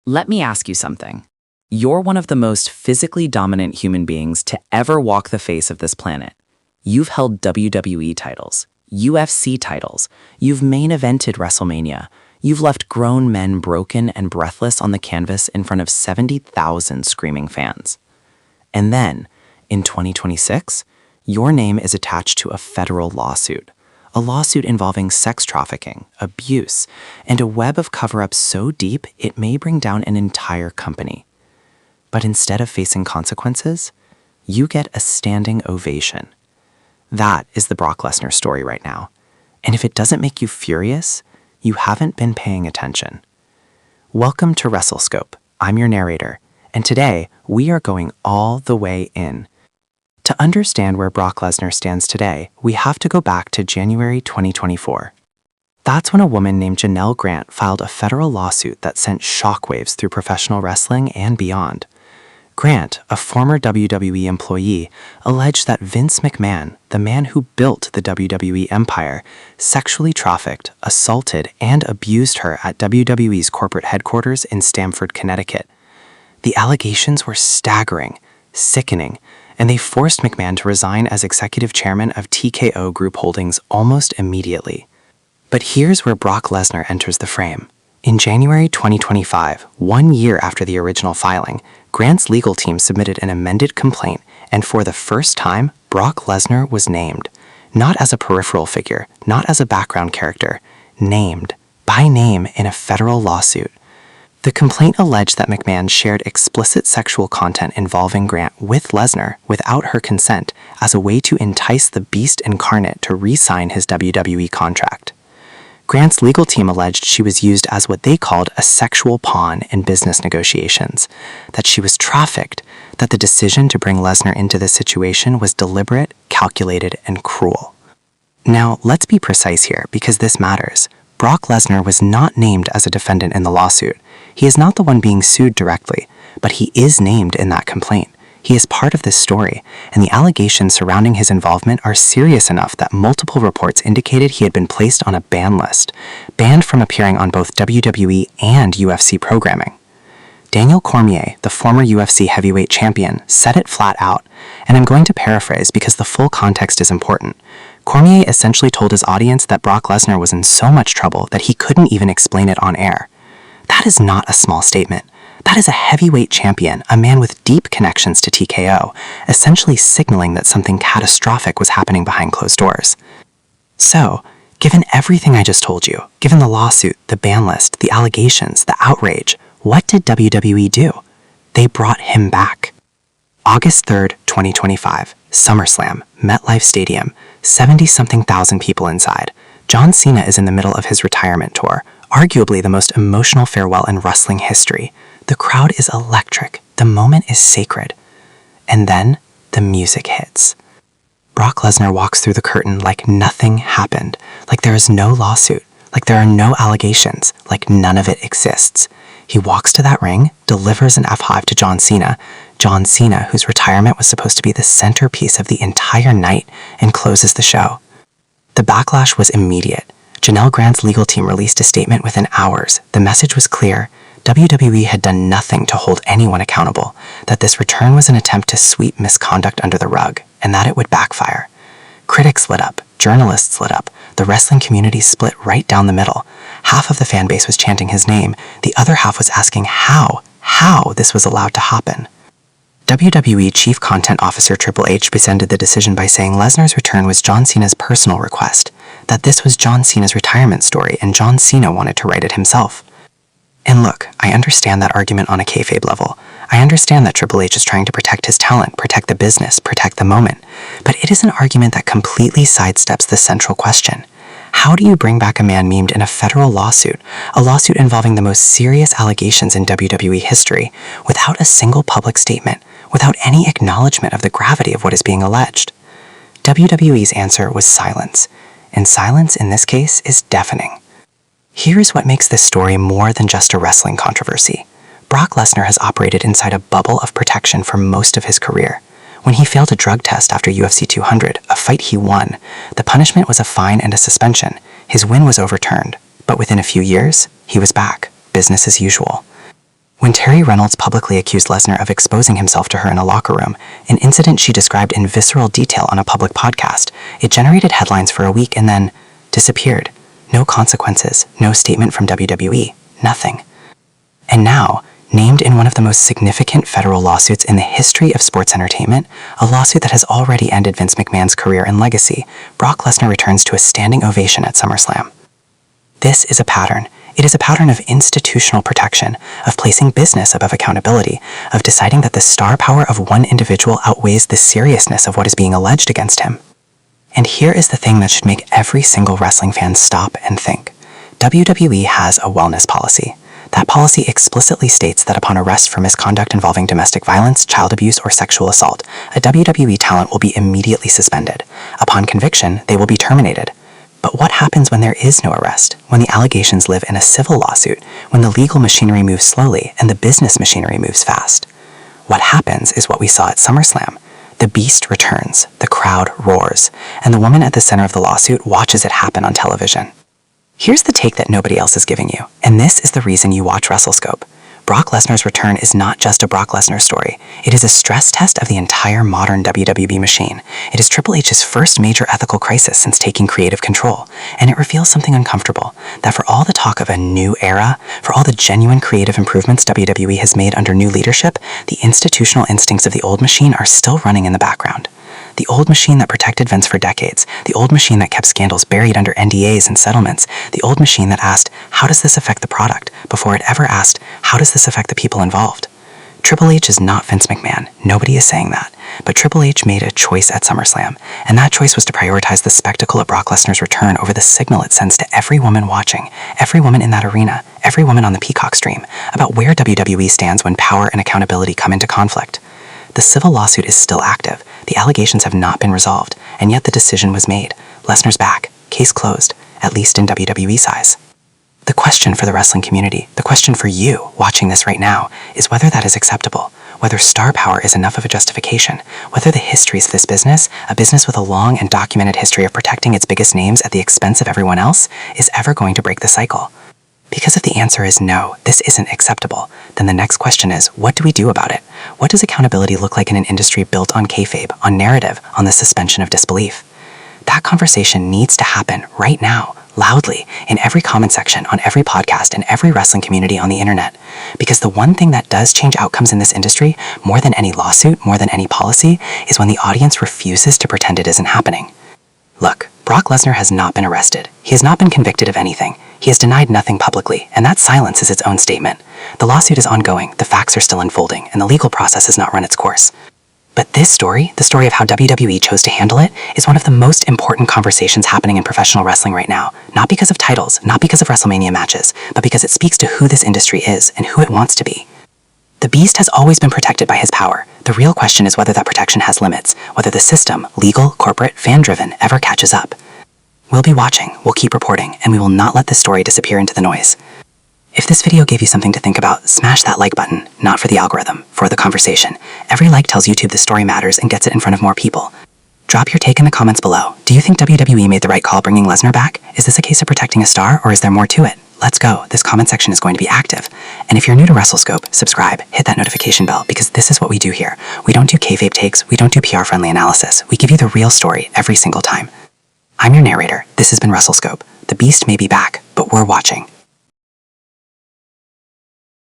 Let me ask you something. You're one of the most physically dominant human beings to ever walk the face of this planet. You've held WWE titles, UFC titles, you've main evented WrestleMania, you've left grown men broken and breathless on the canvas in front of 70,000 screaming fans. And then, in 2026, your name is attached to a federal lawsuit. A lawsuit involving sex trafficking, abuse, and a web of cover-ups so deep it may bring down an entire company. But instead of facing consequences, you get a standing ovation. That is the Brock Lesnar story right now. And if it doesn't make you furious, you haven't been paying attention. Welcome to WrestleScope. I'm your narrator, and today we are going all the way in. To understand where Brock Lesnar stands today, we have to go back to January 2024. That's when a woman named Janelle Grant filed a federal lawsuit that sent shockwaves through professional wrestling and beyond. Grant, a former WWE employee, alleged that Vince McMahon, the man who built the WWE empire, sexually trafficked, assaulted, and abused her at WWE's corporate headquarters in Stamford, Connecticut. The allegations were staggering, sickening, and they forced McMahon to resign as executive chairman of TKO Group Holdings almost immediately. But here's where Brock Lesnar enters the frame. In January 2025, 1 year after the original filing, Grant's legal team submitted an amended complaint, and for the first time, Brock Lesnar was named. Not as a peripheral figure, not as a background character, named, by name in a federal lawsuit. The complaint alleged that McMahon shared explicit sexual content involving Grant with Lesnar without her consent as a way to entice the beast incarnate to re-sign his WWE contract. Grant's legal team alleged she was used as what they called a sexual pawn in business negotiations, that she was trafficked, that the decision to bring Lesnar into this situation was deliberate, calculated, and cruel. Now, let's be precise here because this matters. Brock Lesnar was not named as a defendant in the lawsuit. He is not the one being sued directly, but he is named in that complaint. He is part of this story, and the allegations surrounding his involvement are serious enough that multiple reports indicated he had been placed on a ban list, banned from appearing on both WWE and UFC programming. Daniel Cormier, the former UFC heavyweight champion, said it flat out, and I'm going to paraphrase because the full context is important. Cormier essentially told his audience that Brock Lesnar was in so much trouble that he couldn't even explain it on air. That is not a small statement. That is a heavyweight champion, a man with deep connections to TKO, essentially signaling that something catastrophic was happening behind closed doors. So, given everything I just told you, given the lawsuit, the ban list, the allegations, the outrage, what did WWE do? They brought him back. August 3rd, 2025, SummerSlam, MetLife Stadium, 70-something thousand people inside. John Cena is in the middle of his retirement tour, arguably the most emotional farewell in wrestling history. The crowd is electric. The moment is sacred. And then, the music hits. Brock Lesnar walks through the curtain like nothing happened, like there is no lawsuit, like there are no allegations, like none of it exists. He walks to that ring, delivers an F5 to John Cena, whose retirement was supposed to be the centerpiece of the entire night, and closes the show. The backlash was immediate. Janelle Grant's legal team released a statement within hours. The message was clear. WWE had done nothing to hold anyone accountable, that this return was an attempt to sweep misconduct under the rug, and that it would backfire. Critics lit up, journalists lit up, the wrestling community split right down the middle. Half of the fan base was chanting his name, the other half was asking how this was allowed to happen. WWE Chief Content Officer Triple H presented the decision by saying Lesnar's return was John Cena's personal request, that this was John Cena's retirement story and John Cena wanted to write it himself. And look, I understand that argument on a kayfabe level. I understand that Triple H is trying to protect his talent, protect the business, protect the moment. But it is an argument that completely sidesteps the central question. How do you bring back a man memed in a federal lawsuit, a lawsuit involving the most serious allegations in WWE history, without a single public statement, without any acknowledgement of the gravity of what is being alleged? WWE's answer was silence, and silence in this case is deafening. Here's what makes this story more than just a wrestling controversy. Brock Lesnar has operated inside a bubble of protection for most of his career. When he failed a drug test after UFC 200, a fight he won, the punishment was a fine and a suspension. His win was overturned, but within a few years, he was back, business as usual. When Terry Reynolds publicly accused Lesnar of exposing himself to her in a locker room, an incident she described in visceral detail on a public podcast, it generated headlines for a week and then disappeared. No consequences, no statement from WWE, nothing. And now, named in one of the most significant federal lawsuits in the history of sports entertainment, a lawsuit that has already ended Vince McMahon's career and legacy, Brock Lesnar returns to a standing ovation at SummerSlam. This is a pattern. It is a pattern of institutional protection, of placing business above accountability, of deciding that the star power of one individual outweighs the seriousness of what is being alleged against him. And here is the thing that should make every single wrestling fan stop and think. WWE has a wellness policy. That policy explicitly states that upon arrest for misconduct involving domestic violence, child abuse, or sexual assault, a WWE talent will be immediately suspended. Upon conviction, they will be terminated. But what happens when there is no arrest, when the allegations live in a civil lawsuit, when the legal machinery moves slowly and the business machinery moves fast? What happens is what we saw at SummerSlam. The beast returns, the crowd roars, and the woman at the center of the lawsuit watches it happen on television. Here's the take that nobody else is giving you, and this is the reason you watch WrestleScope. Brock Lesnar's return is not just a Brock Lesnar story. It is a stress test of the entire modern WWE machine. It is Triple H's first major ethical crisis since taking creative control, and it reveals something uncomfortable, that for all the talk of a new era, for all the genuine creative improvements WWE has made under new leadership, the institutional instincts of the old machine are still running in the background. The old machine that protected Vince for decades, the old machine that kept scandals buried under NDAs and settlements, the old machine that asked, how does this affect the product, before it ever asked, how does this affect the people involved? Triple H is not Vince McMahon, nobody is saying that, but Triple H made a choice at SummerSlam, and that choice was to prioritize the spectacle of Brock Lesnar's return over the signal it sends to every woman watching, every woman in that arena, every woman on the Peacock stream, about where WWE stands when power and accountability come into conflict. The civil lawsuit is still active, the allegations have not been resolved, and yet the decision was made. Lesnar's back, case closed, at least in WWE's eyes. The question for the wrestling community, the question for you watching this right now, is whether that is acceptable, whether star power is enough of a justification, whether the histories of this business, a business with a long and documented history of protecting its biggest names at the expense of everyone else, is ever going to break the cycle. Because if the answer is no, this isn't acceptable, then the next question is, what do we do about it? What does accountability look like in an industry built on kayfabe, on narrative, on the suspension of disbelief? That conversation needs to happen right now, loudly, in every comment section, on every podcast, in every wrestling community on the internet. Because the one thing that does change outcomes in this industry, more than any lawsuit, more than any policy, is when the audience refuses to pretend it isn't happening. Look, Brock Lesnar has not been arrested. He has not been convicted of anything. He has denied nothing publicly, and that silence is its own statement. The lawsuit is ongoing, the facts are still unfolding, and the legal process has not run its course. But this story, the story of how WWE chose to handle it, is one of the most important conversations happening in professional wrestling right now. Not because of titles, not because of WrestleMania matches, but because it speaks to who this industry is and who it wants to be. The beast has always been protected by his power. The real question is whether that protection has limits, whether the system, legal, corporate, fan-driven, ever catches up. We'll be watching, we'll keep reporting, and we will not let this story disappear into the noise. If this video gave you something to think about, smash that like button, not for the algorithm, for the conversation. Every like tells YouTube the story matters and gets it in front of more people. Drop your take in the comments below. Do you think WWE made the right call bringing Lesnar back? Is this a case of protecting a star, or is there more to it? Let's go. This comment section is going to be active. And if you're new to WrestleScope, subscribe, hit that notification bell, because this is what we do here. We don't do kayfabe takes, we don't do PR-friendly analysis. We give you the real story every single time. I'm your narrator. This has been WrestleScope. The beast may be back, but we're watching.